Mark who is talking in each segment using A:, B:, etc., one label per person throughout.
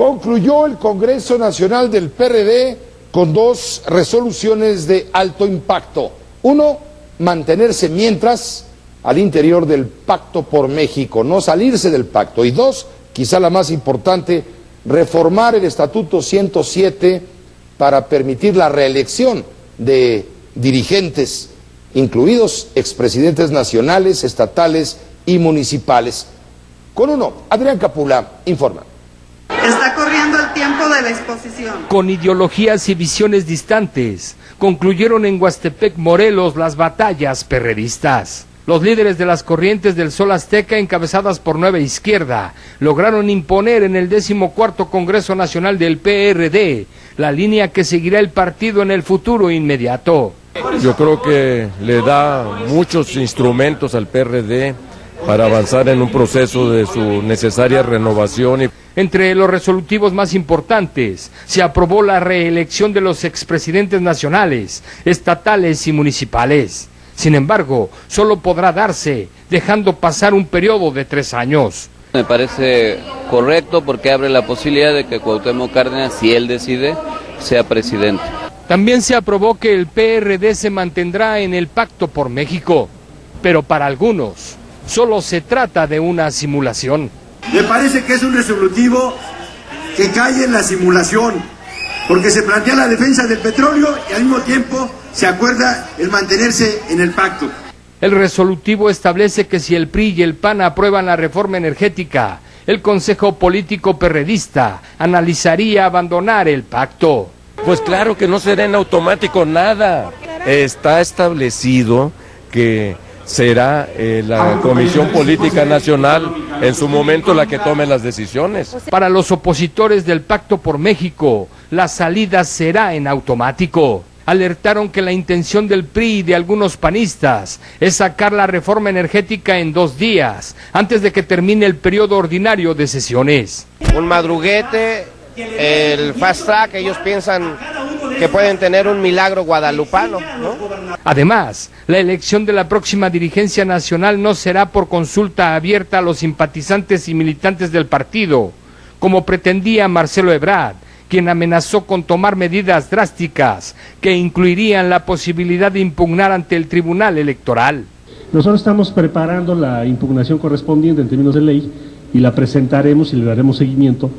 A: Concluyó el Congreso Nacional del PRD con dos resoluciones de alto impacto. Uno, mantenerse mientras al interior del Pacto por México, no salirse del pacto. Y dos, quizá la más importante, reformar el Estatuto 107 para permitir la reelección de dirigentes, incluidos expresidentes nacionales, estatales y municipales. Con uno, Adrián Capula informa.
B: Está corriendo el tiempo de la exposición.
C: Con ideologías y visiones distantes, concluyeron en Huastepec, Morelos, las batallas perredistas. Los líderes de las corrientes del Sol Azteca, encabezadas por Nueva Izquierda, lograron imponer en el 14º Congreso Nacional del PRD la línea que seguirá el partido en el futuro inmediato.
D: Yo creo que le da muchos instrumentos al PRD para avanzar en un proceso de su necesaria renovación.
C: Entre los resolutivos más importantes, se aprobó la reelección de los expresidentes nacionales, estatales y municipales. Sin embargo, solo podrá darse dejando pasar un periodo de 3 años.
E: Me parece correcto porque abre la posibilidad de que Cuauhtémoc Cárdenas, si él decide, sea presidente.
C: También se aprobó que el PRD se mantendrá en el Pacto por México, pero para algunos solo se trata de una simulación.
F: Me parece que es un resolutivo que cae en la simulación, porque se plantea la defensa del petróleo y al mismo tiempo se acuerda el mantenerse en el pacto.
C: El resolutivo establece que si el PRI y el PAN aprueban la reforma energética, el Consejo Político Perredista analizaría abandonar el pacto.
D: Pues claro que no será en automático nada. Está establecido que será la Comisión Política Nacional en su momento la que tome las decisiones.
C: Para los opositores del Pacto por México, la salida será en automático. Alertaron que la intención del PRI y de algunos panistas es sacar la reforma energética en 2 días, antes de que termine el periodo ordinario de sesiones.
G: Un madruguete, el fast track, ellos piensan que pueden tener un milagro guadalupano, ¿no?
C: Además, la elección de la próxima dirigencia nacional no será por consulta abierta a los simpatizantes y militantes del partido, como pretendía Marcelo Ebrard, quien amenazó con tomar medidas drásticas que incluirían la posibilidad de impugnar ante el Tribunal Electoral.
H: Nosotros estamos preparando la impugnación correspondiente en términos de ley y la presentaremos y le daremos seguimiento,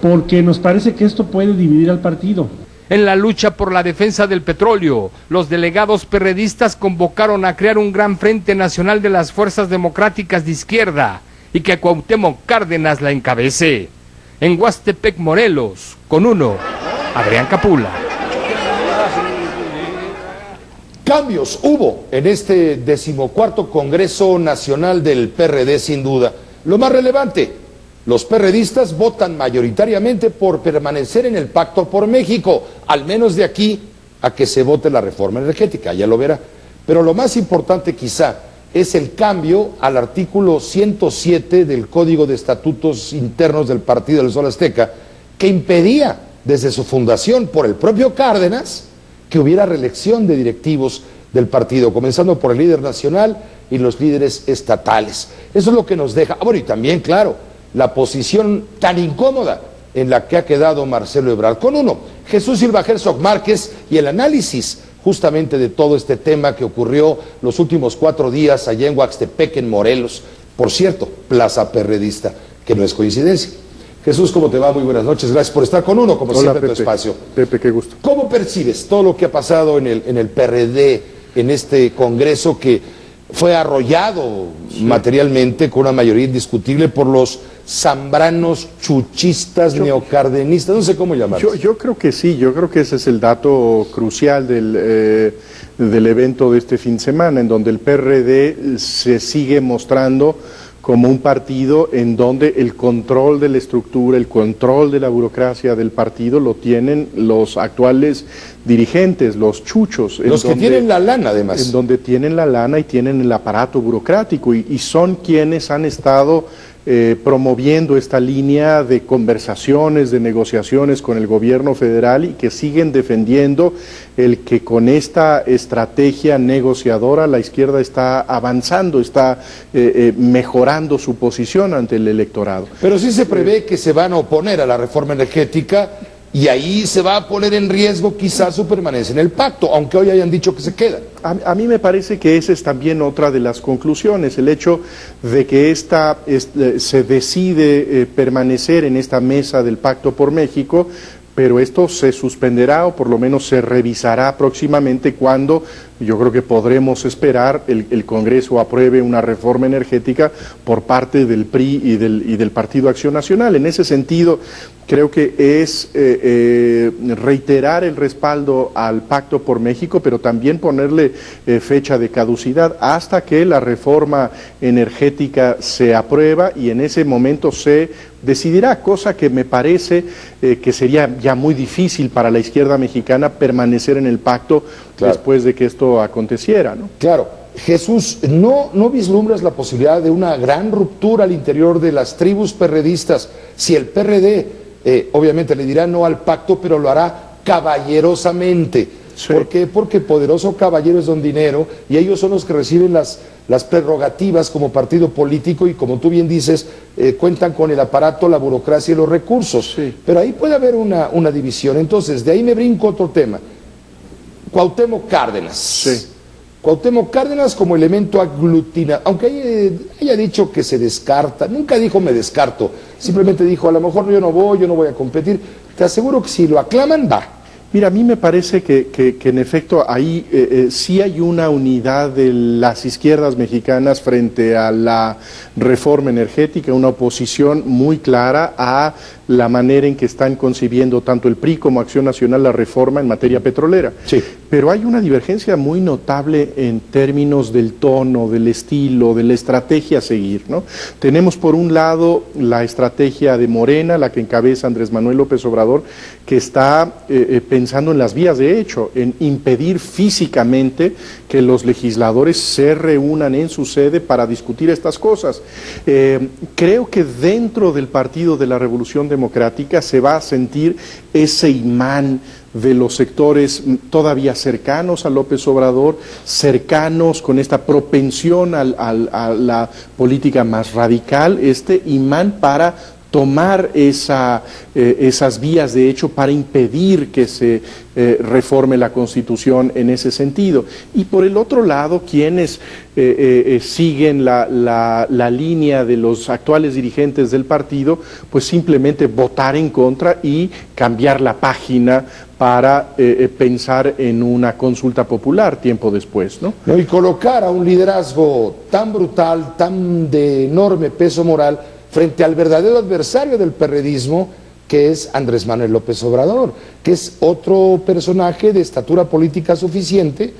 H: porque nos parece que esto puede dividir al partido.
C: En la lucha por la defensa del petróleo, los delegados perredistas convocaron a crear un gran frente nacional de las fuerzas democráticas de izquierda y que Cuauhtémoc Cárdenas la encabece. En Huastepec, Morelos, con uno, Adrián Capula.
A: Cambios hubo en este 14º Congreso Nacional del PRD, sin duda. Lo más relevante, los perredistas votan mayoritariamente por permanecer en el Pacto por México, al menos de aquí a que se vote la reforma energética, ya lo verá. Pero lo más importante quizá es el cambio al artículo 107 del Código de Estatutos Internos del Partido del Sol Azteca, que impedía desde su fundación por el propio Cárdenas que hubiera reelección de directivos del partido, comenzando por el líder nacional y los líderes estatales. Eso es lo que nos deja. Bueno, y también, claro, la posición tan incómoda en la que ha quedado Marcelo Ebrard. Con uno, Jesús Silva Herzog Márquez y el análisis justamente de todo este tema que ocurrió los últimos 4 días allá en Huastepec, en Morelos. Por cierto, plaza perredista, que no es coincidencia. Jesús, ¿cómo te va? Muy buenas noches. Gracias por estar con uno, como
I: Hola,
A: siempre,
I: Pepe.
A: en tu espacio.
I: Pepe, qué gusto.
A: ¿Cómo percibes todo lo que ha pasado en el PRD, en este Congreso que fue arrollado materialmente con una mayoría indiscutible por los zambranos, chuchistas, neocardenistas, no sé cómo llamarlos?
I: Yo creo que sí, yo creo que ese es el dato crucial del evento de este fin de semana, en donde el PRD se sigue mostrando como un partido en donde el control de la estructura, el control de la burocracia del partido lo tienen los actuales dirigentes, los chuchos.
A: Los que tienen la lana, además.
I: En donde tienen la lana y tienen el aparato burocrático y son quienes han estado promoviendo esta línea de conversaciones, de negociaciones con el gobierno federal y que siguen defendiendo el que con esta estrategia negociadora la izquierda está avanzando, está mejorando su posición ante el electorado.
A: Pero sí se prevé que se van a oponer a la reforma energética y ahí se va a poner en riesgo quizás su permanencia en el pacto, aunque hoy hayan dicho que se quedan.
I: A mí me parece que esa es también otra de las conclusiones, el hecho de que se decide permanecer en esta mesa del Pacto por México, pero esto se suspenderá o por lo menos se revisará próximamente cuando yo creo que podremos esperar el Congreso apruebe una reforma energética por parte del PRI y del Partido Acción Nacional. En ese sentido, creo que es reiterar el respaldo al Pacto por México, pero también ponerle fecha de caducidad hasta que la reforma energética se aprueba y en ese momento se decidirá, cosa que me parece que sería ya muy difícil para la izquierda mexicana permanecer en el pacto después de que esto aconteciera, ¿no?
A: Claro. Jesús, ¿no vislumbras la posibilidad de una gran ruptura al interior de las tribus perredistas si el PRD obviamente le dirá no al pacto, pero lo hará caballerosamente? Sí. ¿Por qué? Porque poderoso caballero es don dinero y ellos son los que reciben las prerrogativas como partido político y como tú bien dices, cuentan con el aparato, la burocracia y los recursos. Sí. Pero ahí puede haber una división. Entonces, de ahí me brinco otro tema. Cuauhtémoc Cárdenas. Sí. Cuauhtémoc Cárdenas como elemento aglutinador, aunque haya dicho que se descarta, nunca dijo me descarto, simplemente dijo a lo mejor yo no voy a competir. Te aseguro que si lo aclaman, va.
I: Mira, a mí me parece que en efecto ahí sí hay una unidad de las izquierdas mexicanas frente a la reforma energética, una oposición muy clara a la manera en que están concibiendo tanto el PRI como Acción Nacional la reforma en materia petrolera. Sí. Pero hay una divergencia muy notable en términos del tono, del estilo, de la estrategia a seguir, ¿no? Tenemos por un lado la estrategia de Morena, la que encabeza Andrés Manuel López Obrador, que está pensando en las vías de hecho, en impedir físicamente que los legisladores se reúnan en su sede para discutir estas cosas. Creo que dentro del Partido de la Revolución Democrática se va a sentir ese imán de los sectores todavía cercanos a López Obrador, cercanos con esta propensión a la política más radical, este imán para tomar esas vías de hecho para impedir que se reforme la Constitución en ese sentido. Y por el otro lado, quienes siguen la línea de los actuales dirigentes del partido, pues simplemente votar en contra y cambiar la página para pensar en una consulta popular tiempo después, ¿no?
A: Y colocar a un liderazgo tan brutal, tan de enorme peso moral, frente al verdadero adversario del perredismo, que es Andrés Manuel López Obrador, que es otro personaje de estatura política suficiente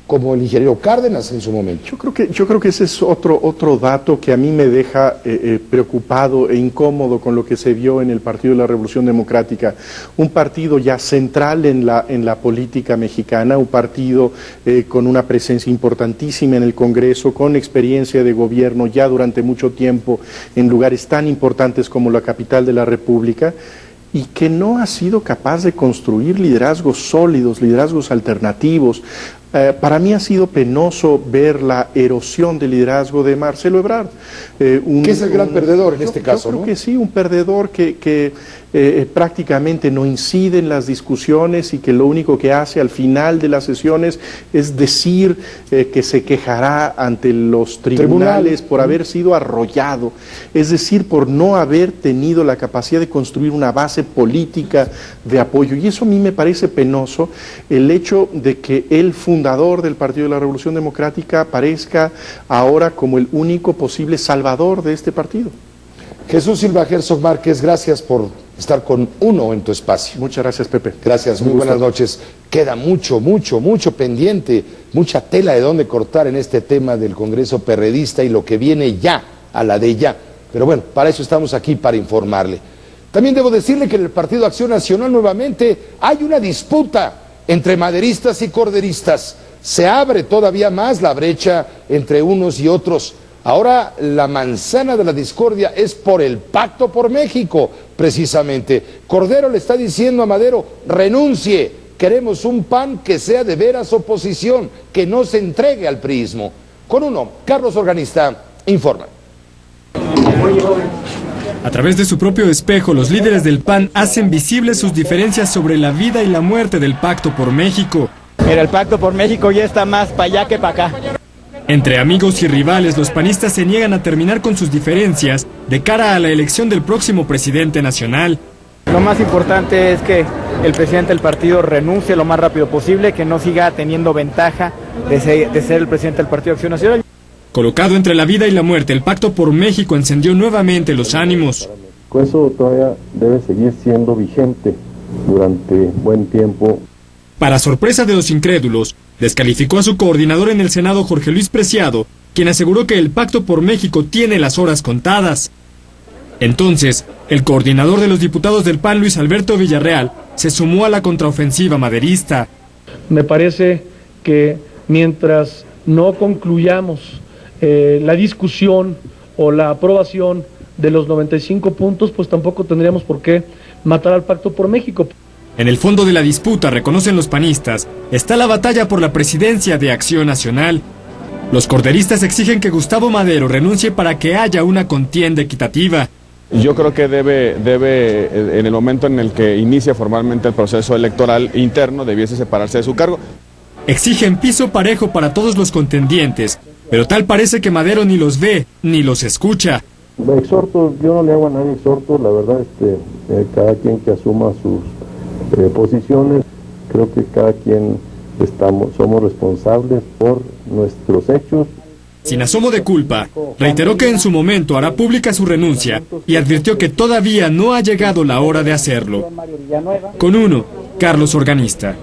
A: como el ingeniero Cárdenas en su momento.
I: Yo creo que ese es otro dato que a mí me deja preocupado e incómodo con lo que se vio en el Partido de la Revolución Democrática, un partido ya central en la política mexicana, un partido con una presencia importantísima en el Congreso, con experiencia de gobierno ya durante mucho tiempo en lugares tan importantes como la capital de la República, y que no ha sido capaz de construir liderazgos sólidos, liderazgos alternativos. Para mí ha sido penoso ver la erosión del liderazgo de Marcelo Ebrard.
A: Que es el gran perdedor en este caso,
I: ¿no? Yo creo que sí, un perdedor que prácticamente no incide en las discusiones y que lo único que hace al final de las sesiones es decir que se quejará ante los tribunales por haber sido arrollado, es decir, por no haber tenido la capacidad de construir una base política de apoyo. Y eso a mí me parece penoso, el hecho de que el fundador del Partido de la Revolución Democrática aparezca ahora como el único posible salvador de este partido.
A: Jesús Silva Herzog Márquez, gracias por estar con uno en tu espacio.
I: Muchas gracias, Pepe.
A: Gracias, muy buenas noches. Queda mucho pendiente, mucha tela de dónde cortar en este tema del Congreso perredista y lo que viene ya, a la de ya. Pero bueno, para eso estamos aquí, para informarle. También debo decirle que en el Partido Acción Nacional nuevamente hay una disputa entre maderistas y corderistas. Se abre todavía más la brecha entre unos y otros. Ahora la manzana de la discordia es por el Pacto por México, precisamente. Cordero le está diciendo a Madero, renuncie, queremos un PAN que sea de veras oposición, que no se entregue al priismo. Con uno, Carlos Organista informa.
J: A través de su propio espejo, los líderes del PAN hacen visibles sus diferencias sobre la vida y la muerte del Pacto por México.
K: Mira, el Pacto por México ya está más para allá que para acá.
J: Entre amigos y rivales, los panistas se niegan a terminar con sus diferencias de cara a la elección del próximo presidente nacional.
K: Lo más importante es que el presidente del partido renuncie lo más rápido posible, que no siga teniendo ventaja de ser el presidente del Partido Acción Nacional.
J: Colocado entre la vida y la muerte, el Pacto por México encendió nuevamente los ánimos.
L: Eso todavía debe seguir siendo vigente durante buen tiempo.
J: Para sorpresa de los incrédulos, descalificó a su coordinador en el Senado, Jorge Luis Preciado, quien aseguró que el Pacto por México tiene las horas contadas. Entonces, el coordinador de los diputados del PAN, Luis Alberto Villarreal, se sumó a la contraofensiva maderista.
H: Me parece que mientras no concluyamos la discusión o la aprobación de los 95 puntos, pues tampoco tendríamos por qué matar al Pacto por México.
J: En el fondo de la disputa, reconocen los panistas, está la batalla por la presidencia de Acción Nacional. Los corderistas exigen que Gustavo Madero renuncie para que haya una contienda equitativa.
M: Yo creo que debe, en el momento en el que inicia formalmente el proceso electoral interno, debiese separarse de su cargo.
J: Exigen piso parejo para todos los contendientes, pero tal parece que Madero ni los ve ni los escucha.
L: Exhorto, yo no le hago a nadie exhorto, la verdad, cada quien que asuma sus posiciones, creo que cada quien somos responsables por nuestros hechos.
J: Sin asomo de culpa, reiteró que en su momento hará pública su renuncia y advirtió que todavía no ha llegado la hora de hacerlo. Con uno, Carlos Organista.